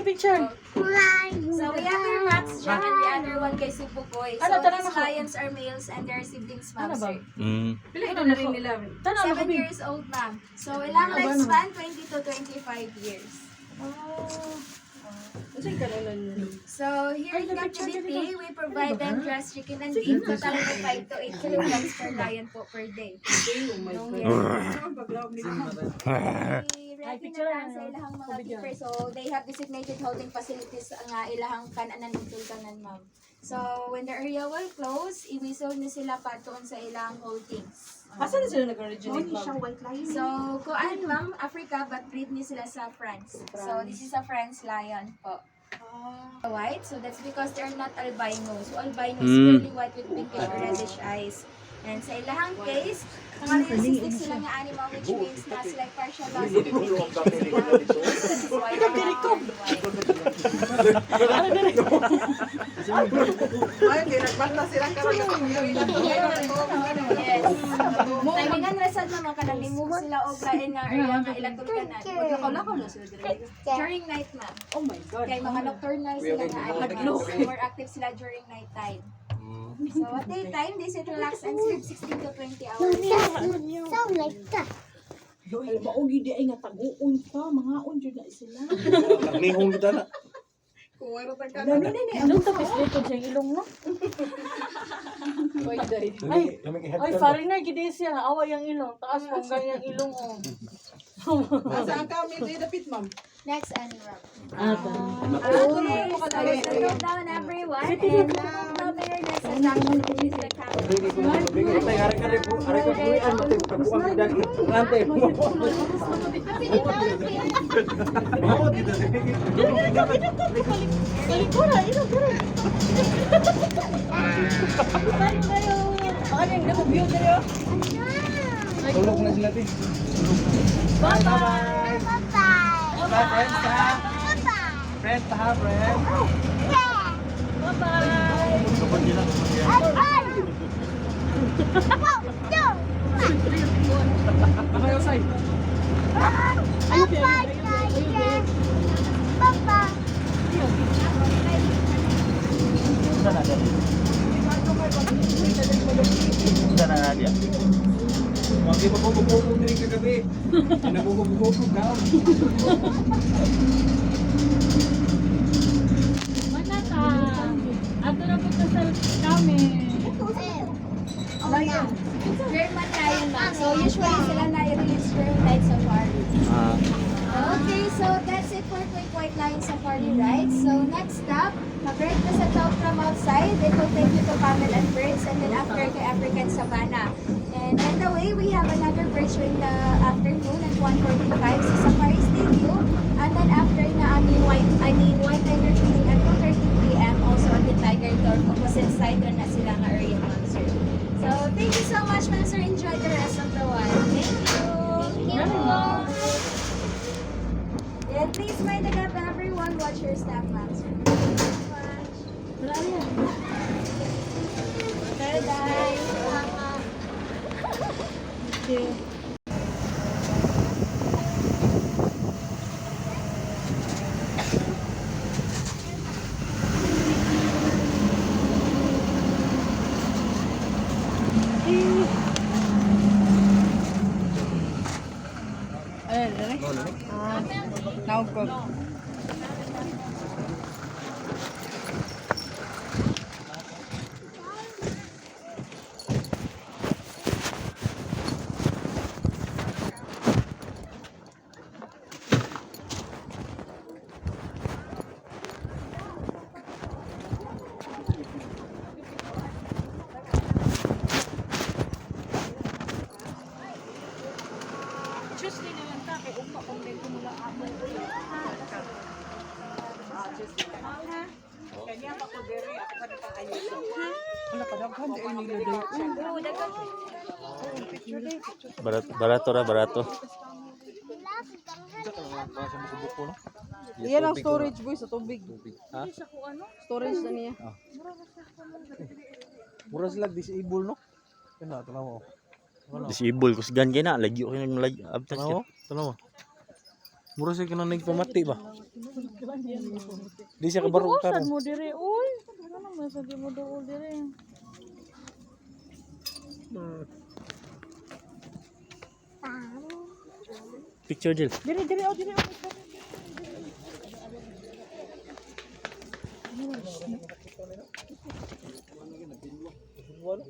Picture. So we have here Max, Jack, and the other one kay si Bukoy. So these lions are males and their siblings, ma'am, sir. Pila na rin nila. 7 years old, ma'am. So ilang lifespan? 20 to 25 years. So here in captivity, we provide them grass, chicken, and beef. Total of 5 to 8 kilograms per lion po per day. Reacting na sa ilahang mga keeper. So they have designated holding facilities nga ilahang kananan ng tulganan, ma'am. So when the area will close, iwisog na sila patuon sa ilang holdings. Asa na sila nag-originate, ma'am? So kuan, ma'am, Africa, but breed ni sila sa France. So this is a French lion po. White, so that's because they are not albino. So albino is purely white with pinkish or reddish eyes. And sa ilahang case, nangarealistic sila nga animal, which means na sila partial loss of white. Ay, ginagbat na sila karoon ng Yes. Timingan resad naman ka nang limove sila o lain nga area nga ilang tulganan. Maglakaw-lakaw na sila direct. During night, ma'am. Oh my God. Kaya mga nocturnal sila nga animals. More active sila during night time. So at daytime, they sit, relax, and sleep 16 to 20 hours. Sound like that. Ay, maugi di ay nga taguon pa. Mga unjud na sila. Nihong kita na. Kung wala tang kanan. Anong tapos dito sa ilong mo? Ay, foreigner gid siya. Awa yung ilong. Taas hanggang yung ilong. Saan kami di dapit, ma'am? Next animal. Okay. Okay, so note down everyone. And now their next attraction is the camel. Kalikura, ilong kura. Ano yung nag-view kayo? Tulog na sila, Tin. Bye-bye. Bye, friends, ha? Friends, ha, friends? Bye-bye. Kapag nila, Akayo, Sai. Saan na dia? Saan na dia? Magi magbubugbog diri kagabi. Nagbubugbog daw. Mana ka? Ato na po sa kami. Lion. German lion, ma'am. So usually sila na-release during night safari. Okay, so that's it for Quick White Lion Safari Ride. So next stop, mag-ride na sa top from outside. It will take you to camel and birds, and then after to African Savannah. And on the way, we have another bridge in the afternoon at 1:45 sa Safari Stadium. And then after na White Tiger feeding at 2:30 p.m. also on the Tiger Tour. Opposite side doon na sila nga area, ma'am, sir. So thank you so much, ma'am, sir. Enjoy the rest of the one. Thank you. And please mind the gap, everyone. Watch your step, ma'am, sir. Bye-bye. Naog ko. Tuesday na lang ta kay upa kung may kumula ako. Kanya ako diri ako pa nakaayos. Wala pa daghan di ay nila dito. Barato ra, barato. Bilang, Baka sa buko, no? Iyan ang storage boy sa tubig. Ha? Storage na niya. Mura sila disabled no? Kena tanaw mo. Disable kusgan kay na lagi okay nang lagi abtas Tanaw mo? Tanaw mo. Mura siya kanang nagpamati ba? Di siya kabarog Saan karon. mo dire uy? Ano naman sa di mo dool dire? picture Jill. Dire oh dire. Wala.